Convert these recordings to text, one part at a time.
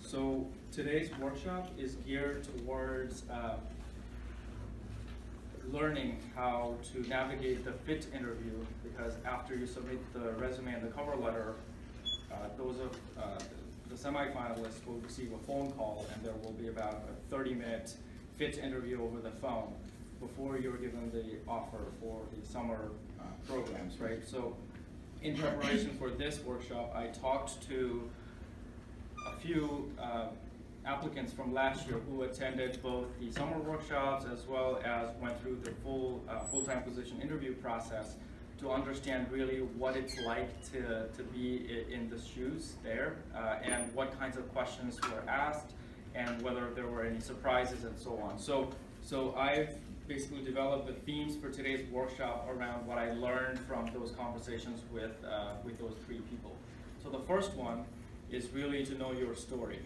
So today's workshop is geared towards learning how to navigate the fit interview, because after you submit the resume and the cover letter, those of the semifinalists will receive a phone call, and there will be about a 30-minute fit interview over the phone before you're given the offer for the summer programs, right? So in preparation for this workshop, I talked to a few applicants from last year who attended both the summer workshops as well as went through the full-time position interview process to understand really what it's like to be in the shoes there, and what kinds of questions were asked and whether there were any surprises and so on. So I've basically developed the themes for today's workshop around what I learned from those conversations with those three people. So the first one is really to know your story,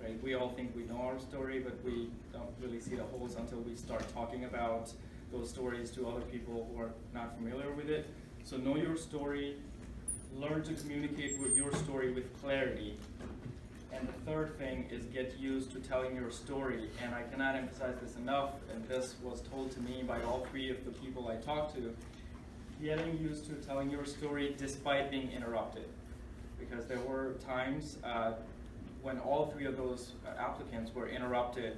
right? We all think we know our story, but we don't really see the holes until we start talking about those stories to other people who are not familiar with it. So know your story, learn to communicate with your story with clarity. And the third thing is get used to telling your story. And I cannot emphasize this enough, and this was told to me by all three of the people I talked to, getting used to telling your story despite being interrupted. Because there were times when all three of those applicants were interrupted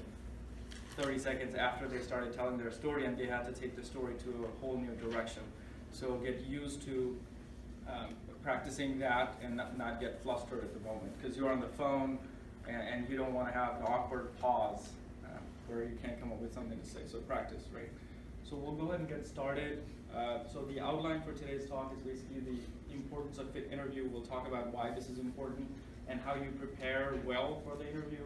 30 seconds after they started telling their story, and they had to take the story to a whole new direction. So get used to practicing that and not get flustered at the moment, because you're on the phone and you don't want to have an awkward pause where you can't come up with something to say. So practice, right? So we'll go ahead and get started. So the outline for today's talk is basically the importance of fit interview. We'll talk about why this is important and how you prepare well for the interview.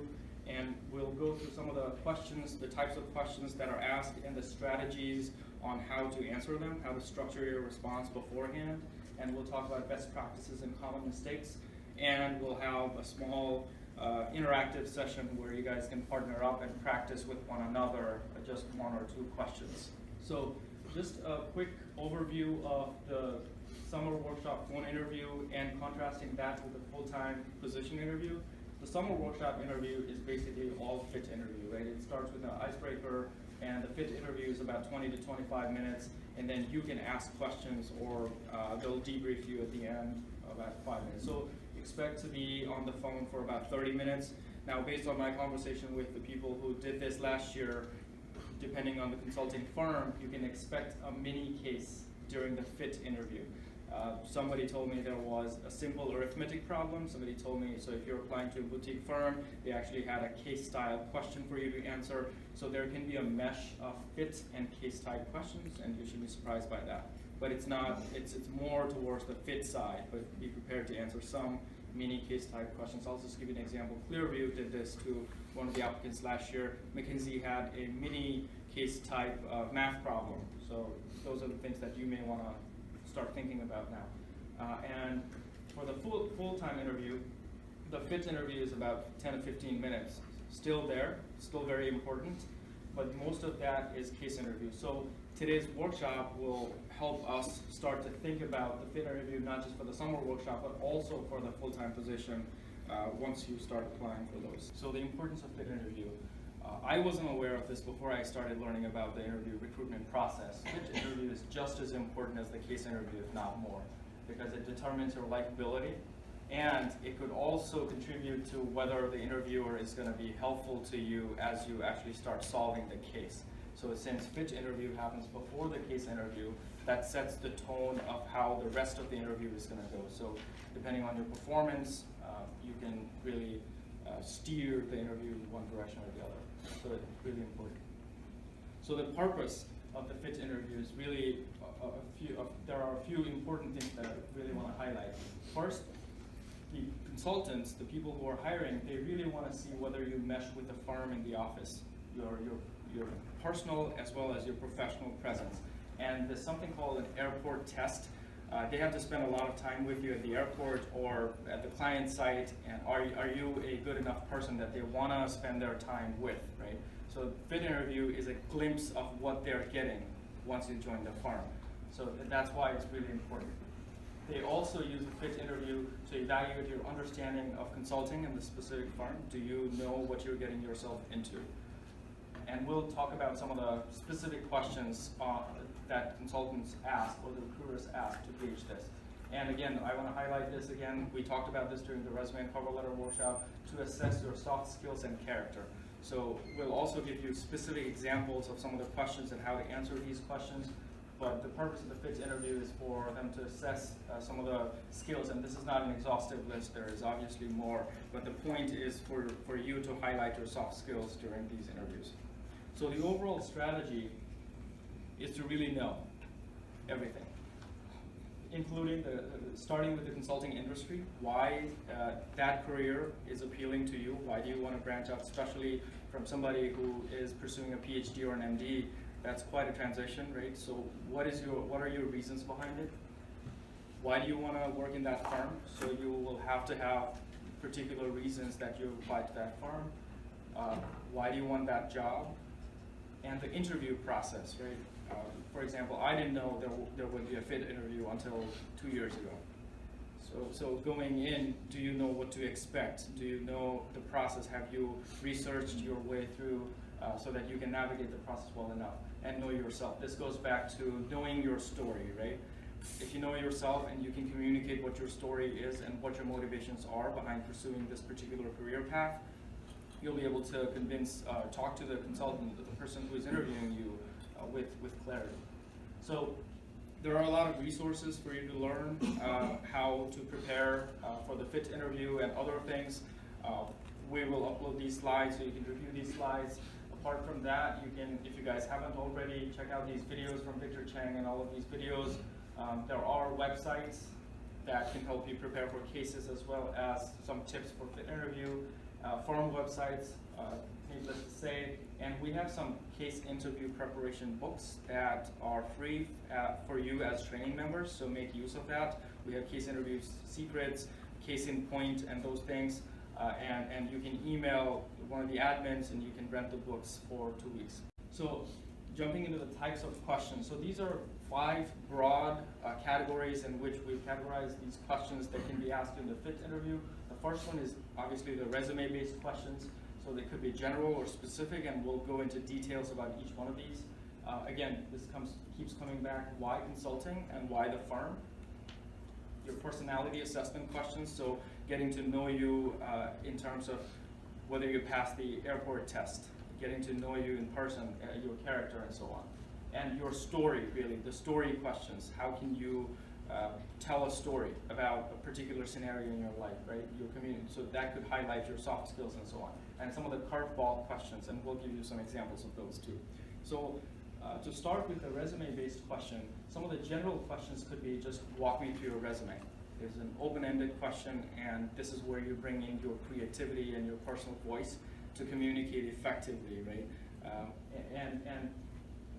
And we'll go through some of the questions, the types of questions that are asked, and the strategies on how to answer them, how to structure your response beforehand. And we'll talk about best practices and common mistakes. And we'll have a small interactive session where you guys can partner up and practice with one another, just one or two questions. So just a quick overview of the summer workshop phone interview and contrasting that with the full-time position interview. The summer workshop interview is basically all fit interview, right? It starts with an icebreaker, and the fit interview is about 20 to 25 minutes, and then you can ask questions, or they'll debrief you at the end about 5 minutes. So expect to be on the phone for about 30 minutes. Now, based on my conversation with the people who did this last year, depending on the consulting firm, you can expect a mini case during the fit interview. Somebody told me there was a simple arithmetic problem. Somebody told me, so if you're applying to a boutique firm, they actually had a case-style question for you to answer. So there can be a mesh of fit and case-type questions, and you should be surprised by that. But it's not, it's more towards the fit side, but be prepared to answer some mini case-type questions. I'll just give you an example. Clearview did this to one of the applicants last year. McKinsey had a mini case-type math problem. So those are the things that you may want to start thinking about now. And for the full-time interview, the fit interview is about 10 to 15 minutes. Still there, still very important, but most of that is case interview. So today's workshop will help us start to think about the fit interview, not just for the summer workshop, but also for the full-time position once you start applying for those. So the importance of fit interview. I wasn't aware of this before I started learning about the interview recruitment process. Fit interview is just as important as the case interview, if not more, because it determines your likability, and it could also contribute to whether the interviewer is going to be helpful to you as you actually start solving the case. So since fit interview happens before the case interview, that sets the tone of how the rest of the interview is going to go. So depending on your performance, you can really steer the interview in one direction or the other. So it's really important. So the purpose of the fit interview is really there are a few important things that I really want to highlight. First, the consultants, the people who are hiring, they really want to see whether you mesh with the firm in the office, your personal as well as your professional presence. And there's something called an airport test. They have to spend a lot of time with you at the airport or at the client site, and are you a good enough person that they want to spend their time with, right? So fit interview is a glimpse of what they're getting once you join the firm. So that's why it's really important. They also use a fit interview to evaluate your understanding of consulting and the specific firm. Do you know what you're getting yourself into? And we'll talk about some of the specific questions that consultants ask or the recruiters ask to gauge this. And again, I want to highlight this again. We talked about this during the resume and cover letter workshop to assess your soft skills and character. So we'll also give you specific examples of some of the questions and how to answer these questions. But the purpose of the fit interview is for them to assess some of the skills, and this is not an exhaustive list, there is obviously more, but the point is for you to highlight your soft skills during these interviews. So the overall strategy is to really know everything, including starting with the consulting industry, why that career is appealing to you, why do you want to branch out, especially from somebody who is pursuing a PhD or an MD. That's quite a transition, right? So what are your reasons behind it? Why do you want to work in that firm? So you will have to have particular reasons that you applied to that firm. Why do you want that job? And the interview process, right? For example, I didn't know there would be a fit interview until 2 years ago. So going in, do you know what to expect? Do you know the process? Have you researched your way through so that you can navigate the process well enough and know yourself? This goes back to knowing your story, right? If you know yourself and you can communicate what your story is and what your motivations are behind pursuing this particular career path, you'll be able to talk to the consultant, the person who is interviewing you with clarity. So there are a lot of resources for you to learn how to prepare for the fit interview and other things. We will upload these slides so you can review these slides. Apart from that, you can, if you guys haven't already, check out these videos from Victor Chang and all of these videos. There are websites that can help you prepare for cases as well as some tips for fit interview, firm websites, needless to say, and we have some case interview preparation books that are free for you as training members, so make use of that. We have case interview secrets, case in point, and those things, and you can email one of the admins and you can rent the books for 2 weeks. So jumping into the types of questions. So these are 5 broad categories in which we categorize these questions that can be asked in the fit interview. The first one is obviously the resume-based questions. So they could be general or specific, and we'll go into details about each one of these. Again, this keeps coming back, why consulting and why the firm? Your personality assessment questions, so getting to know you in terms of whether you pass the airport test, getting to know you in person, your character and so on. And your story, really, the story questions. How can you tell a story about a particular scenario in your life, right? Your community. So that could highlight your soft skills and so on. And some of the curveball questions, and we'll give you some examples of those too. So to start with the resume-based question, some of the general questions could be just walk me through your resume. There's an open-ended question, and this is where you bring in your creativity and your personal voice to communicate effectively, right? And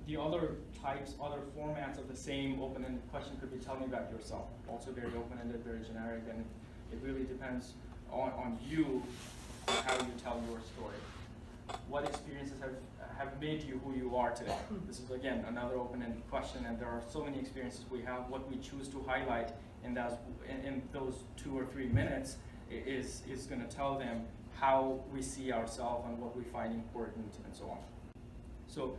the other types, other formats of the same open-ended question could be tell me about yourself. Also very open-ended, very generic, and it really depends on you how you tell your story. What experiences have made you who you are today? This is again another open-ended question, and there are so many experiences we have. What we choose to highlight in those 2 or 3 minutes is going to tell them how we see ourselves and what we find important and so on. So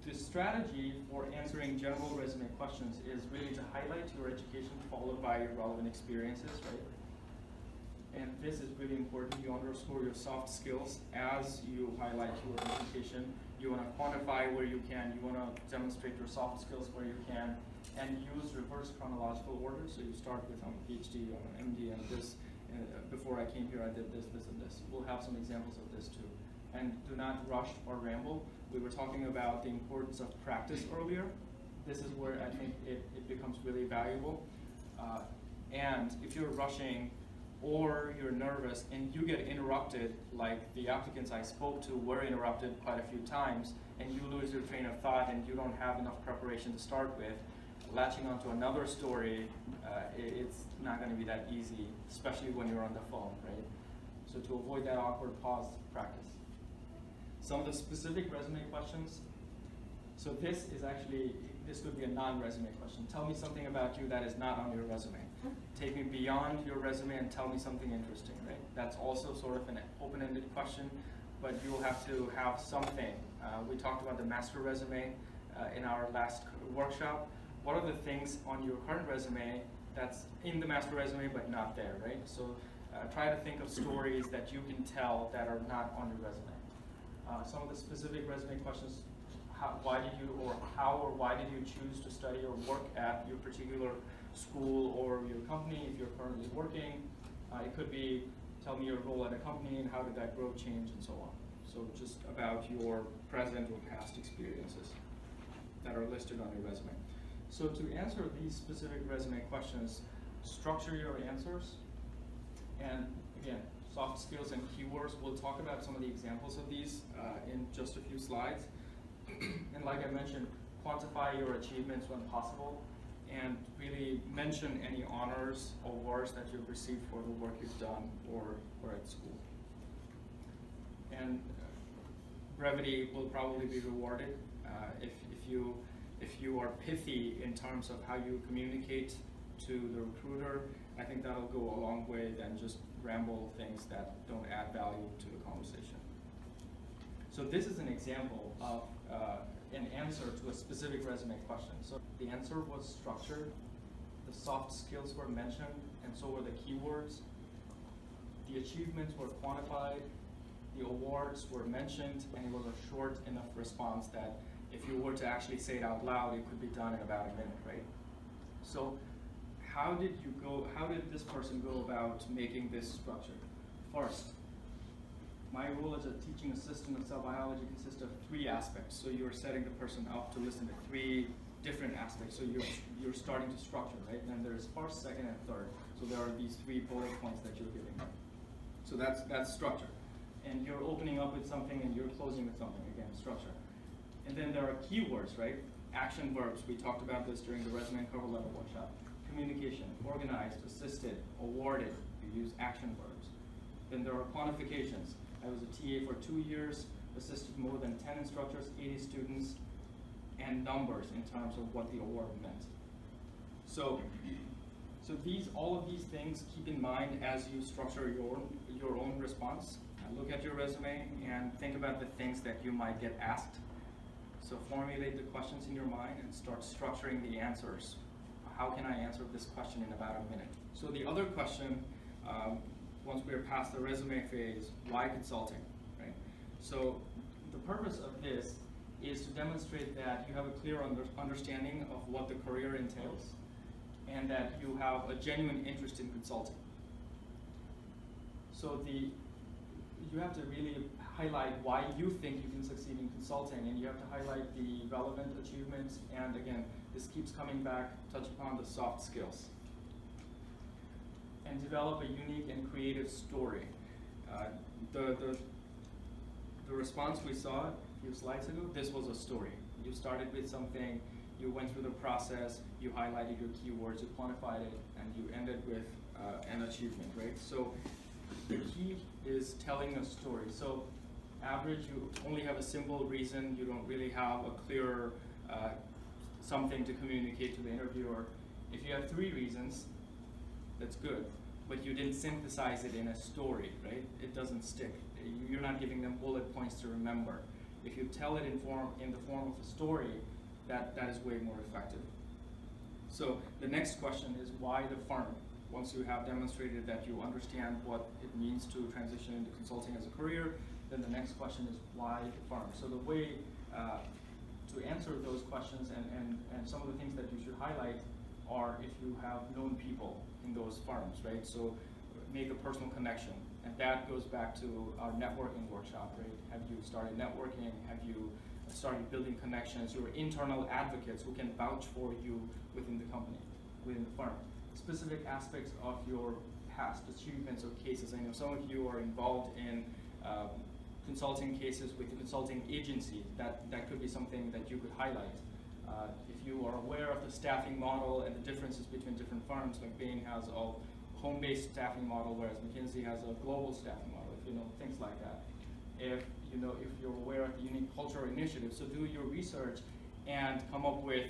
the strategy for answering general resume questions is really to highlight your education followed by your relevant experiences, right? And this is really important. You underscore your soft skills as you highlight your education. You want to quantify where you can. You want to demonstrate your soft skills where you can, and use reverse chronological order. So you start with I'm a PhD, I'm an MD, and this. Before I came here, I did this, this, and this. We'll have some examples of this too. And do not rush or ramble. We were talking about the importance of practice earlier. This is where I think it becomes really valuable. And if you're rushing or you're nervous and you get interrupted, like the applicants I spoke to were interrupted quite a few times, and you lose your train of thought and you don't have enough preparation to start with, latching onto another story, it's not going to be that easy, especially when you're on the phone, right? So to avoid that awkward pause, practice. Some of the specific resume questions. So this is actually this could be a non-resume question. Tell me something about you that is not on your resume. Take me beyond your resume and tell me something interesting, right? That's also sort of an open-ended question, but you'll have to have something. We talked about the master resume in our last workshop. What are the things on your current resume that's in the master resume but not there, right? So try to think of stories that you can tell that are not on your resume. Some of the specific resume questions, why did you choose to study or work at your particular school or your company if you're currently working? It could be, tell me your role at a company and how did that grow, change, and so on. So just about your present or past experiences that are listed on your resume. So to answer these specific resume questions, structure your answers. And again, soft skills and keywords, we'll talk about some of the examples of these in just a few slides. And like I mentioned, quantify your achievements when possible, and really mention any honors or awards that you've received for the work you've done or at school. And brevity will probably be rewarded if you are pithy in terms of how you communicate to the recruiter. I think that'll go a long way than just ramble things that don't add value to the conversation. So this is an example of an answer to a specific resume question. So the answer was structured, the soft skills were mentioned, and so were the keywords. The achievements were quantified, the awards were mentioned, and it was a short enough response that if you were to actually say it out loud, it could be done in about a minute, right? So how did this person go about making this structure? First, my role as a teaching assistant of cell biology consists of 3 aspects. So you're setting the person up to listen to 3 different aspects. So you're starting to structure, right? And there's first, second, and third. So there are these 3 bullet points that you're giving. So that's structure. And you're opening up with something and you're closing with something, again, structure. And then there are keywords, right? Action verbs, we talked about this during the resume and cover letter workshop. Communication, organized, assisted, awarded, you use action verbs. Then there are quantifications. I was a TA for 2 years, assisted more than 10 instructors, 80 students, and numbers in terms of what the award meant. So all of these things keep in mind as you structure your own response. Look at your resume and think about the things that you might get asked. So formulate the questions in your mind and start structuring the answers. How can I answer this question in about a minute? So the other question, once we're past the resume phase, why consulting, right? So the purpose of this is to demonstrate that you have a clear understanding of what the career entails and that you have a genuine interest in consulting. So you have to really highlight why you think you can succeed in consulting, and you have to highlight the relevant achievements, and again, this keeps coming back, touch upon the soft skills. And develop a unique and creative story. The response we saw a few slides ago, this was a story. You started with something, you went through the process, you highlighted your keywords, you quantified it, and you ended with an achievement, right? So the key is telling a story. So average, you only have a simple reason, you don't really have a clear something to communicate to the interviewer. If you have 3 reasons, that's good, but you didn't synthesize it in a story, right? It doesn't stick. You're not giving them bullet points to remember. If you tell it in the form of a story, that is way more effective. So the next question is why the firm? Once you have demonstrated that you understand what it means to transition into consulting as a career, then the next question is why the firm? So the way to answer those questions and some of the things that you should highlight are if you have known people in those firms, right? So make a personal connection. And that goes back to our networking workshop, right? Have you started networking? Have you started building connections? Your internal advocates who can vouch for you within the company, within the firm. Specific aspects of your past achievements or cases. I know some of you are involved in consulting cases with the consulting agency. That could be something that you could highlight. If you are aware of the staffing model and the differences between different firms, like Bain has a home-based staffing model, whereas McKinsey has a global staffing model, if you know, things like that. If you're aware of the unique cultural initiatives, so do your research and come up with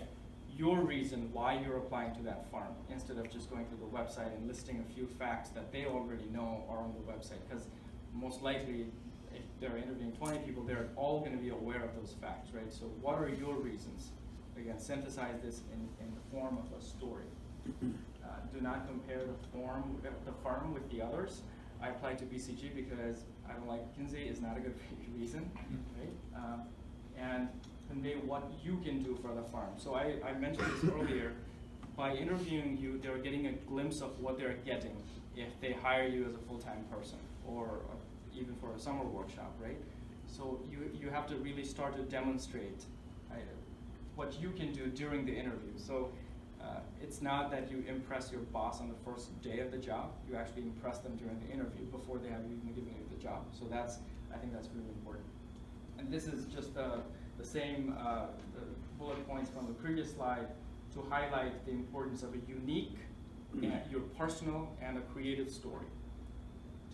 your reason why you're applying to that firm, instead of just going through the website and listing a few facts that they already know are on the website. Because most likely, if they're interviewing 20 people, they're all going to be aware of those facts, right? So what are your reasons? Again, synthesize this in the form of a story. Do not compare the firm with the others. I applied to BCG because I don't like McKinsey is not a good reason, right? And convey what you can do for the firm. So I mentioned this earlier. By interviewing you, they're getting a glimpse of what they're getting if they hire you as a full-time person, or even for a summer workshop, right? So you have to really start to demonstrate what you can do during the interview. So it's not that you impress your boss on the first day of the job. You actually impress them during the interview before they have even given you the job. So I think that's really important. And this is just the same bullet points from the previous slide to highlight the importance of a unique, your personal and a creative story.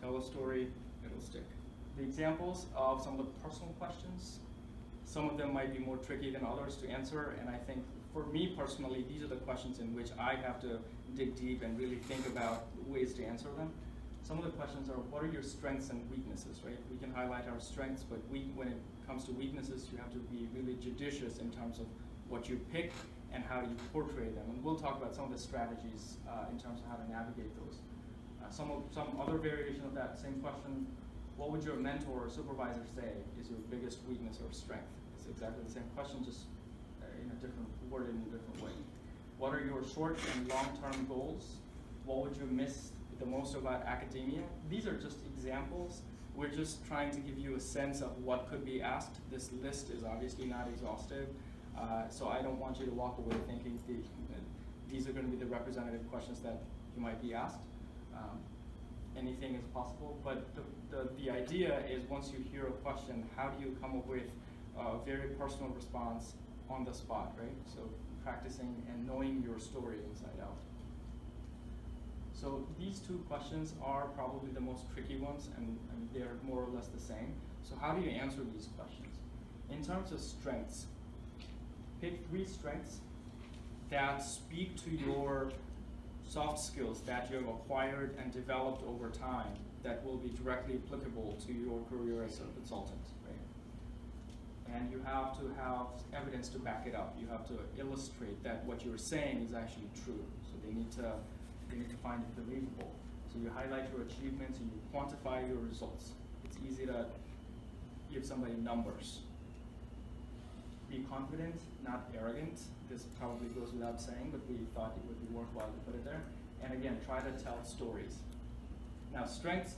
Tell a story, it'll stick. The examples of some of the personal questions, some of them might be more tricky than others to answer, and I think for me personally, these are the questions in which I have to dig deep and really think about ways to answer them. Some of the questions are, what are your strengths and weaknesses, right? We can highlight our strengths, but when it comes to weaknesses, you have to be really judicious in terms of what you pick and how you portray them. And we'll talk about some of the strategies in terms of how to navigate those. Some other variation of that same question, what would your mentor or supervisor say is your biggest weakness or strength? It's exactly the same question, just in a different worded in a different way. What are your short and long-term goals? What would you miss the most about academia? These are just examples. We're just trying to give you a sense of what could be asked. This list is obviously not exhaustive, so I don't want you to walk away thinking these are going to be the representative questions that you might be asked. Anything is possible, but the idea is once you hear a question, how do you come up with a very personal response on the spot, right? So practicing and knowing your story inside out. So these two questions are probably the most tricky ones, and they're more or less the same. So how do you answer these questions? In terms of strengths, pick 3 strengths that speak to your soft skills that you have acquired and developed over time that will be directly applicable to your career as a consultant, right? And you have to have evidence to back it up. You have to illustrate that what you're saying is actually true. So they need to find it believable. So you highlight your achievements and you quantify your results. It's easy to give somebody numbers. Be confident, not arrogant. This probably goes without saying, but we thought it would be worthwhile to put it there. And again, try to tell stories. Now, strengths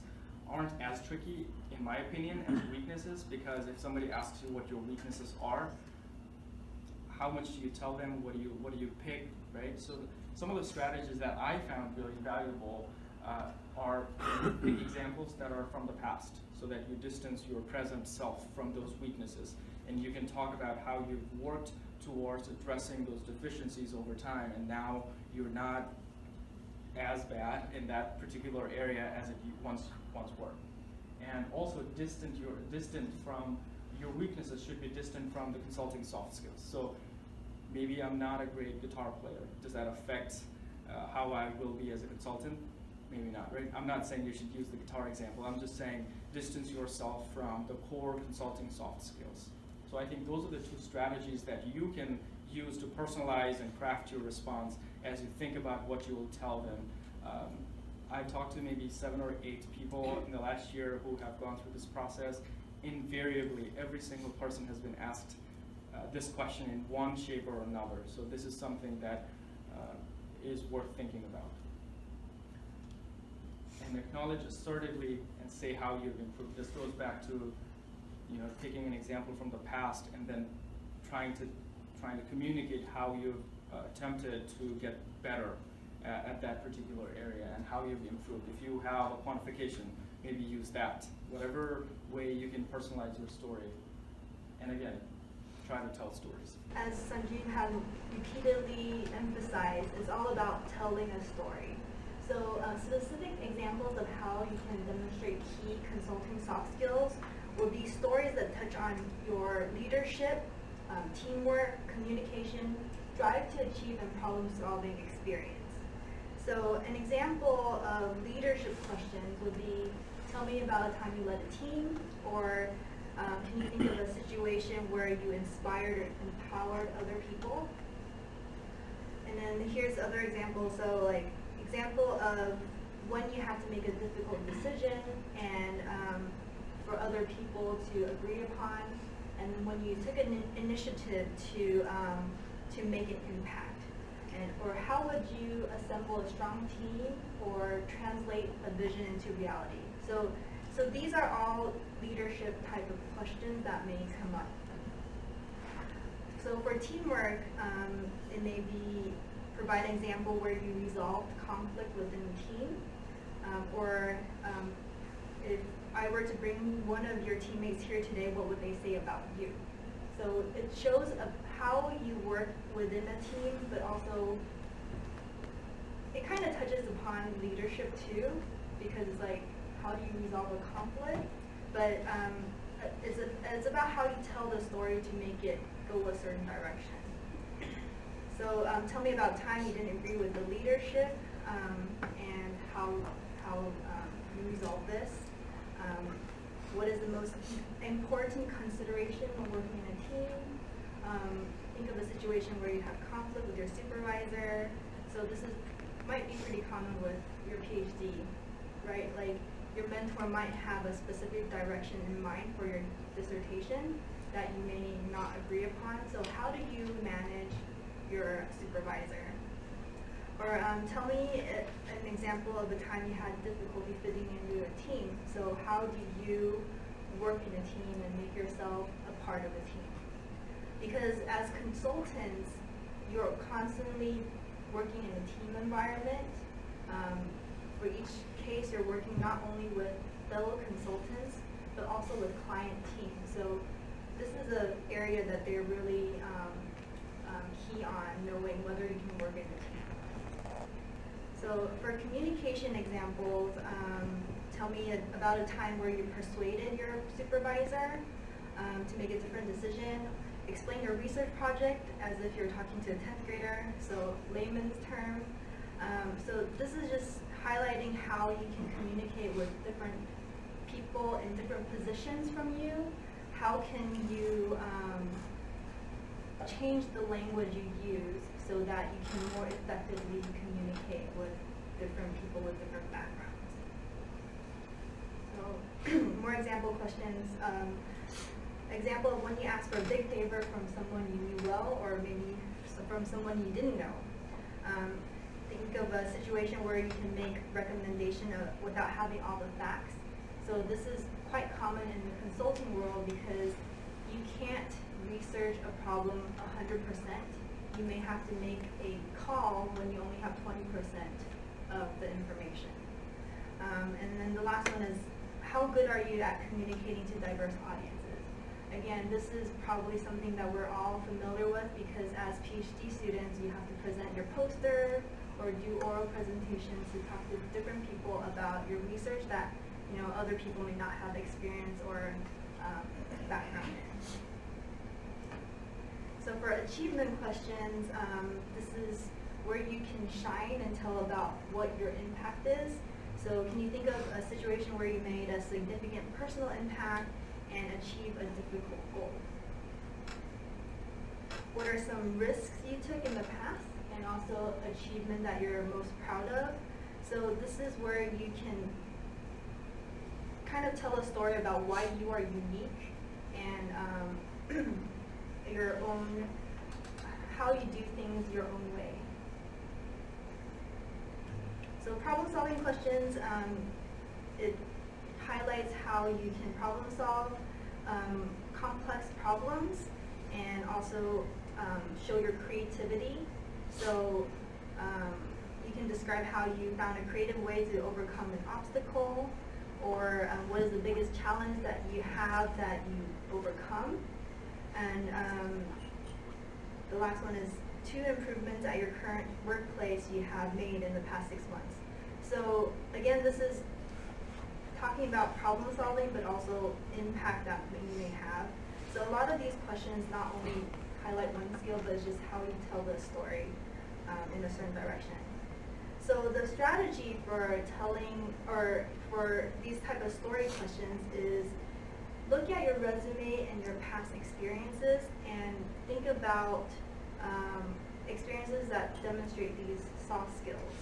aren't as tricky, in my opinion, as weaknesses, because if somebody asks you what your weaknesses are, how much do you tell them? What do you pick, right? So some of the strategies that I found really valuable are big examples that are from the past, so that you distance your present self from those weaknesses. And you can talk about how you've worked towards addressing those deficiencies over time, and now you're not as bad in that particular area as it once were. And also distant from your weaknesses should be distant from the consulting soft skills. So maybe I'm not a great guitar player. Does that affect how I will be as a consultant? Maybe not, right? I'm not saying you should use the guitar example. I'm just saying distance yourself from the core consulting soft skills. So I think those are the 2 strategies that you can use to personalize and craft your response as you think about what you will tell them. I've talked to maybe 7 or 8 people in the last year who have gone through this process. Invariably, every single person has been asked this question in one shape or another. So this is something that is worth thinking about. And acknowledge assertively and say how you've improved. This goes back to taking an example from the past and then trying to communicate how you've attempted to get better at that particular area and how you've improved. If you have a quantification, maybe use that. Whatever way you can personalize your story. And again, try to tell stories. As Sanjeev has repeatedly emphasized, it's all about telling a story. So specific examples of how you can demonstrate key consulting soft skills will be stories that touch on your leadership, teamwork, communication, drive to achieve and problem-solving experience. So an example of leadership questions would be, tell me about a time you led a team, or can you think of a situation where you inspired or empowered other people? And then here's other examples. So like example of when you have to make a difficult decision and for other people to agree upon, and when you took an initiative to make an impact. And, or how would you assemble a strong team or translate a vision into reality? So these are all leadership type of questions that may come up. So for teamwork, it may be provide an example where you resolved conflict within the team, or if I were to bring one of your teammates here today, what would they say about you? So it shows how you work within a team, but also it kind of touches upon leadership too, because it's like, how do you resolve a conflict? But it's about how you tell the story to make it go a certain direction. So tell me about a time you didn't agree with the leadership and how you resolve this. What is the most important consideration when working in a team? Think of a situation where you have conflict with your supervisor. So this might be pretty common with your PhD, right? Like your mentor might have a specific direction in mind for your dissertation that you may not agree upon. So how do you manage your supervisor? Or tell me an example of a time you had difficulty fitting into a team. So how do you work in a team and make yourself a part of a team? Because as consultants, you're constantly working in a team environment. For each case, you're working not only with fellow consultants, but also with client teams. So this is an area that they're really key on, knowing whether you can work in a team. So for communication examples, tell me about a time where you persuaded your supervisor to make a different decision. Explain your research project as if you're talking to a 10th grader, so layman's term. So this is just highlighting how you can communicate with different people in different positions from you. How can you change the language you use so that you can more effectively communicate with different people with different backgrounds. So more example questions. Example of when you ask for a big favor from someone you knew well, or maybe from someone you didn't know. Think of a situation where you can make recommendation without having all the facts. So this is quite common in the consulting world because you can't research a problem 100%. You may have to make a call when you only have 20% of the information. And then the last one is, how good are you at communicating to diverse audiences? Again, this is probably something that we're all familiar with because as PhD students, you have to present your poster or do oral presentations to talk to different people about your research that other people may not have experience or background in. So for achievement questions, this is where you can shine and tell about what your impact is. So can you think of a situation where you made a significant personal impact and achieve a difficult goal? What are some risks you took in the past and also achievement that you're most proud of? So this is where you can kind of tell a story about why you are unique and your own, how you do things your own way. So problem solving questions, it highlights how you can problem solve complex problems and also show your creativity. So you can describe how you found a creative way to overcome an obstacle, or what is the biggest challenge that you have that you overcome. And the last one is 2 improvements at your current workplace you have made in the past 6 months. So again, this is talking about problem solving, but also impact that you may have. So a lot of these questions not only highlight one skill, but it's just how you tell the story in a certain direction. So the strategy for telling, or for these type of story questions is look at your resume and your past experiences and think about experiences that demonstrate these soft skills.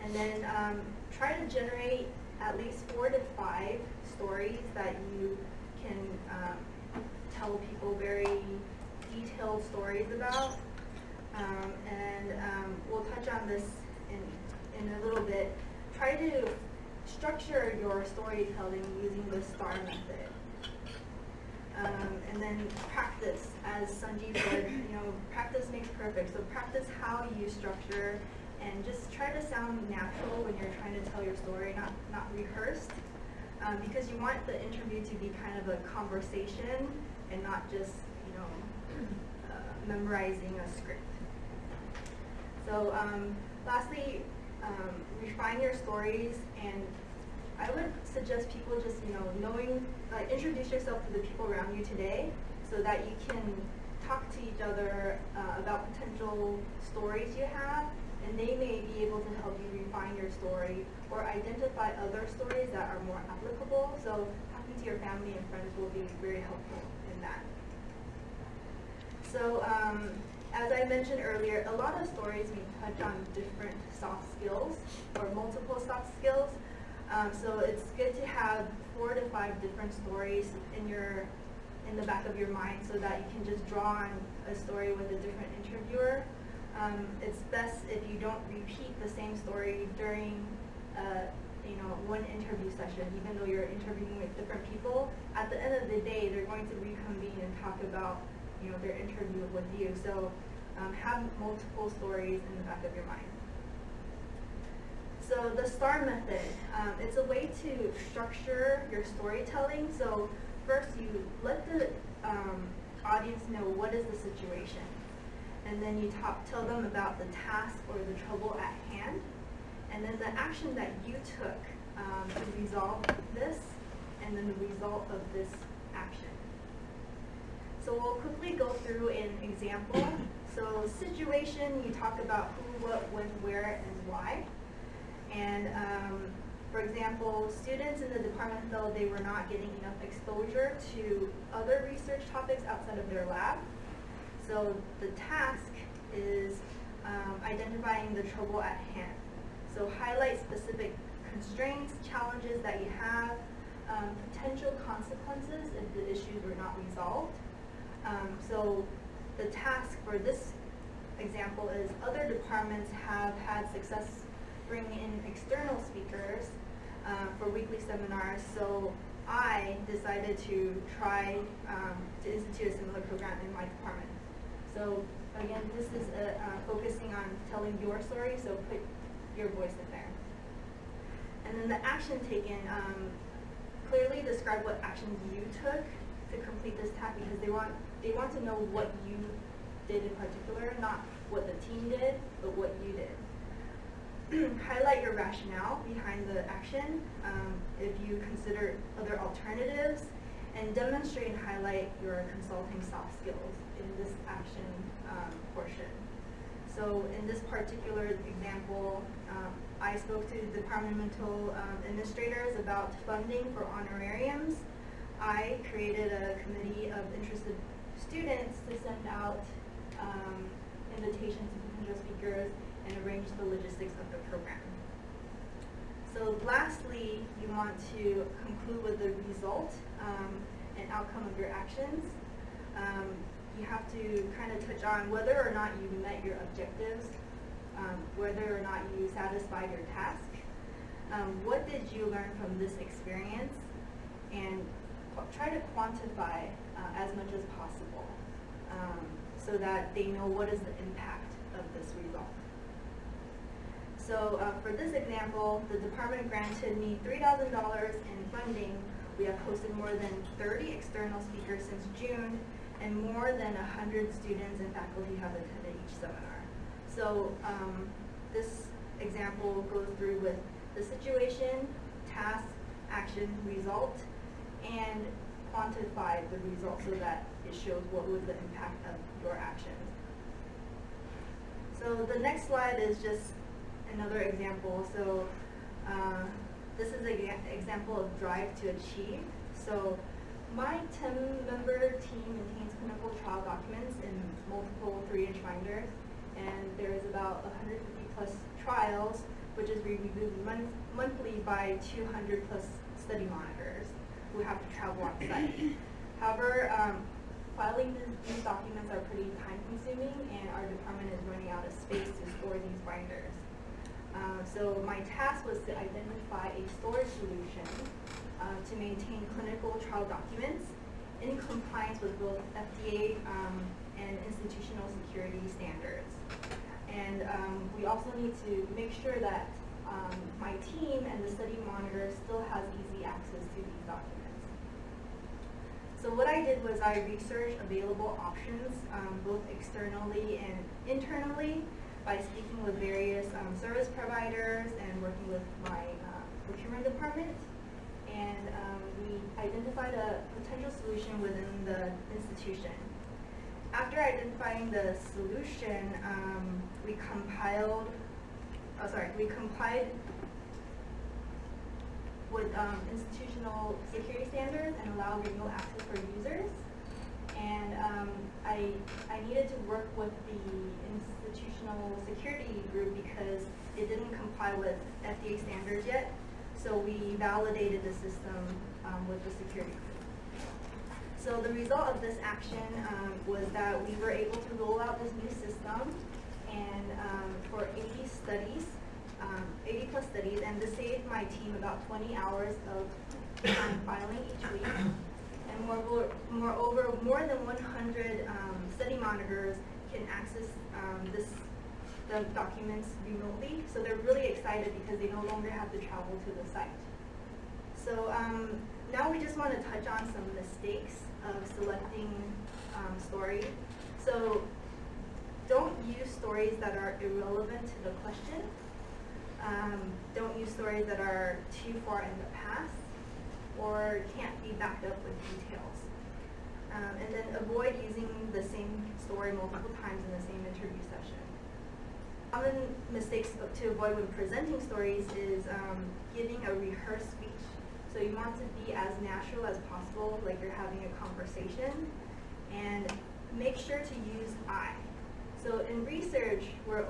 And then try to generate at least 4 to 5 stories that you can tell people very detailed stories about. We'll touch on this in a little bit. Try to structure your storytelling using the STAR method. And then practice, as Sanjeev said, practice makes perfect. So practice how you structure and just try to sound natural when you're trying to tell your story, not rehearsed. Because you want the interview to be kind of a conversation and not just, memorizing a script. So lastly, refine your stories, and I would suggest people just, introduce yourself to the people around you today so that you can talk to each other about potential stories you have, and they may be able to help you refine your story or identify other stories that are more applicable. So talking to your family and friends will be very helpful in that. So as I mentioned earlier, a lot of stories we touch on different soft skills or multiple soft skills. So it's good to have 4 to 5 different stories in the back of your mind so that you can just draw on a story with a different interviewer. It's best if you don't repeat the same story during one interview session, even though you're interviewing with different people. At the end of the day, they're going to reconvene and talk about their interview with you. So have multiple stories in the back of your mind. So the STAR method, it's a way to structure your storytelling. So first you let the audience know what is the situation. And then you tell them about the task or the trouble at hand. And then the action that you took to resolve this, and then the result of this action. So we'll quickly go through an example. So situation, you talk about who, what, when, where, and why. And for example, students in the department felt they were not getting enough exposure to other research topics outside of their lab. So the task is identifying the trouble at hand. So highlight specific constraints, challenges that you have, potential consequences if the issues were not resolved. So the task for this example is other departments have had success bringing in external speakers for weekly seminars. So I decided to try to institute a similar program in my department. So again, this is focusing on telling your story, so put your voice in there. And then the action taken, clearly describe what actions you took to complete this task, because they want to know what you did in particular, not what the team did, but what you did. Highlight your rationale behind the action, if you consider other alternatives, and demonstrate and highlight your consulting soft skills in this action portion. So in this particular example, I spoke to departmental administrators about funding for honorariums. I created a committee of interested students to send out invitations to potential speakers and arrange the logistics of the program. So lastly, you want to conclude with the result and outcome of your actions. You have to kind of touch on whether or not you met your objectives, whether or not you satisfied your task, what did you learn from this experience, and try to quantify as much as possible so that they know what is the impact of this result. So for this example, the department granted me $3,000 in funding. We have hosted more than 30 external speakers since June, and more than 100 students and faculty have attended each seminar. So this example goes through with the situation, task, action, result, and quantify the result so that it shows what was the impact of your actions. So the next slide is just another example. So this is an example of drive to achieve. So my 10-member team maintains clinical trial documents in multiple 3-inch binders, and there is about 150 plus trials, which is reviewed monthly by 200 plus study monitors who have to travel on site. However, filing these documents are pretty time consuming, and our department is running out of space to store these binders. So my task was to identify a storage solution to maintain clinical trial documents in compliance with both FDA and institutional security standards. And we also need to make sure that my team and the study monitor still has easy access to these documents. So what I did was I researched available options, both externally and internally, by speaking with various service providers and working with my procurement department. And we identified a potential solution within the institution. After identifying the solution, we complied with institutional security standards and allowed remote access for users. And I needed to work with the institutional security group because it didn't comply with FDA standards yet. So we validated the system with the security group. So the result of this action was that we were able to roll out this new system, and for 80 studies, 80 plus studies, and this saved my team about 20 hours of filing each week. And moreover, more than 100 study monitors can access the documents remotely. So they're really excited because they no longer have to travel to the site. So now we just want to touch on some mistakes of selecting stories. So don't use stories that are irrelevant to the question. Don't use stories that are too far in the past or can't be backed up with details. And then avoid using the same story multiple times in the same interview session. Common mistakes to avoid when presenting stories is giving a rehearsed speech. So you want to be as natural as possible, like you're having a conversation, and make sure to use I. So in research, we're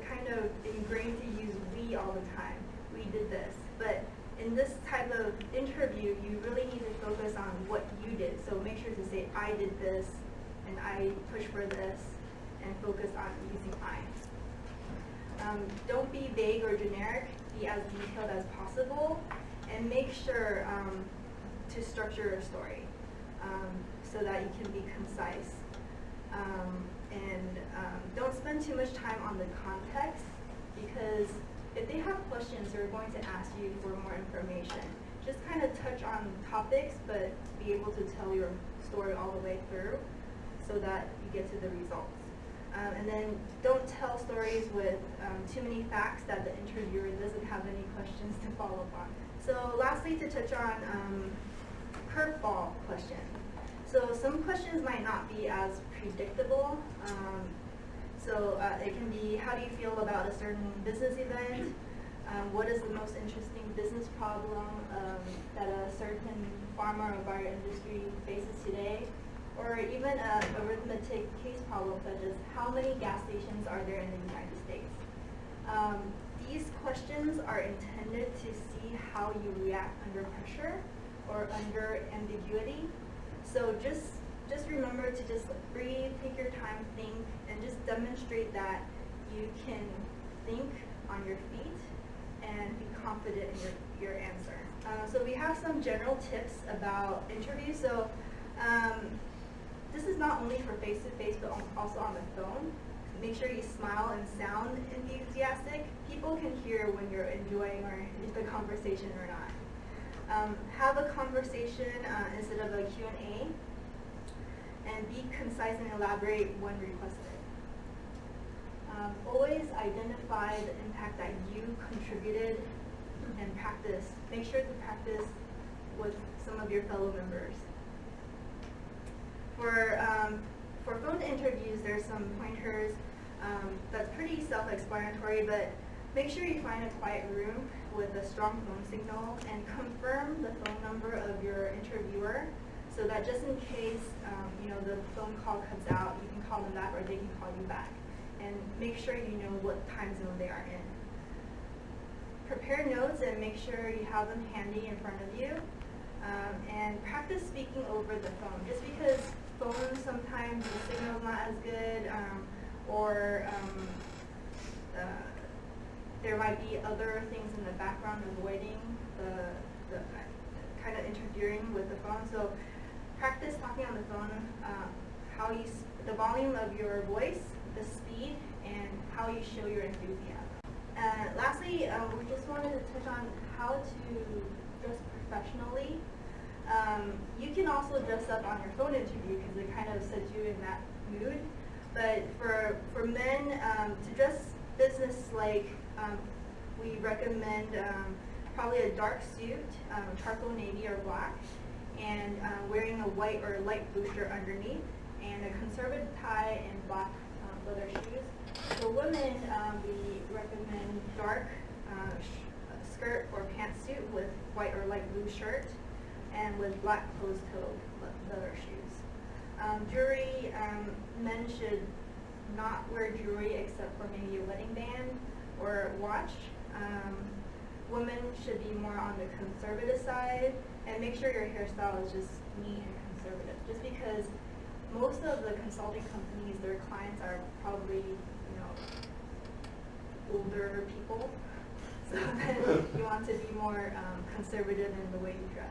kind of ingrained to use we all the time. We did this, but in this type of interview, you really need to focus on what you did. So make sure to say, I did this, and I pushed for this, and focus on using I. Don't be vague or generic, be as detailed as possible, and make sure to structure your story so that you can be concise. Don't spend too much time on the context, because if they have questions, they're going to ask you for more information. Just kind of touch on topics, but be able to tell your story all the way through so that you get to the results. And then don't tell stories with too many facts that the interviewer doesn't have any questions to follow up on. So lastly, to touch on curveball question. So some questions might not be as predictable. It can be, how do you feel about a certain business event? What is the most interesting business problem that a certain pharma or bio industry faces today? Or even a arithmetic case problem such as, how many gas stations are there in the United States? These questions are intended to see how you react under pressure or under ambiguity. So just remember to just breathe, take your time, think, and just demonstrate that you can think on your feet and be confident in your answer. So we have some general tips about interviews. So this is not only for face-to-face, but also on the phone. Make sure you smile and sound enthusiastic. People can hear when you're enjoying the conversation or not. Have a conversation instead of a Q&A, and be concise and elaborate when requested. Always identify the impact that you contributed and practice. Make sure to practice with some of your fellow members. For phone interviews, there's some pointers that's pretty self-explanatory, but make sure you find a quiet room with a strong phone signal and confirm the phone number of your interviewer so that just in case the phone call cuts out, you can call them back or they can call you back. And make sure you know what time zone they are in. Prepare notes and make sure you have them handy in front of you. And practice speaking over the phone. Just because phones sometimes the signal's not as good, or there might be other things in the background avoiding the kind of interfering with the phone. So practice talking on the phone, the volume of your voice, the speed, and how you show your enthusiasm. Lastly, we just wanted to touch on how to dress professionally. You can also dress up on your phone interview because it kind of sets you in that mood. But for men, to dress business-like, we recommend probably a dark suit, charcoal navy or black, and wearing a white or light blue shirt underneath, and a conservative tie and black leather shoes. For women, we recommend dark skirt or pantsuit with white or light blue shirt, and with black closed-toe leather shoes. Jewelry, men should not wear jewelry except for maybe a wedding band or watch. Women should be more on the conservative side, and make sure your hairstyle is just neat and conservative. Just because most of the consulting companies, their clients are probably, older people. So then you want to be more conservative in the way you dress.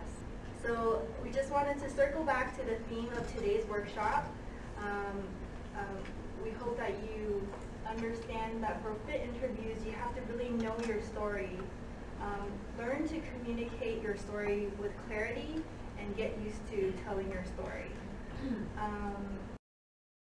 So we just wanted to circle back to the theme of today's workshop. We hope that you understand that for fit interviews, you have to really know your story. Learn to communicate your story with clarity and get used to telling your story.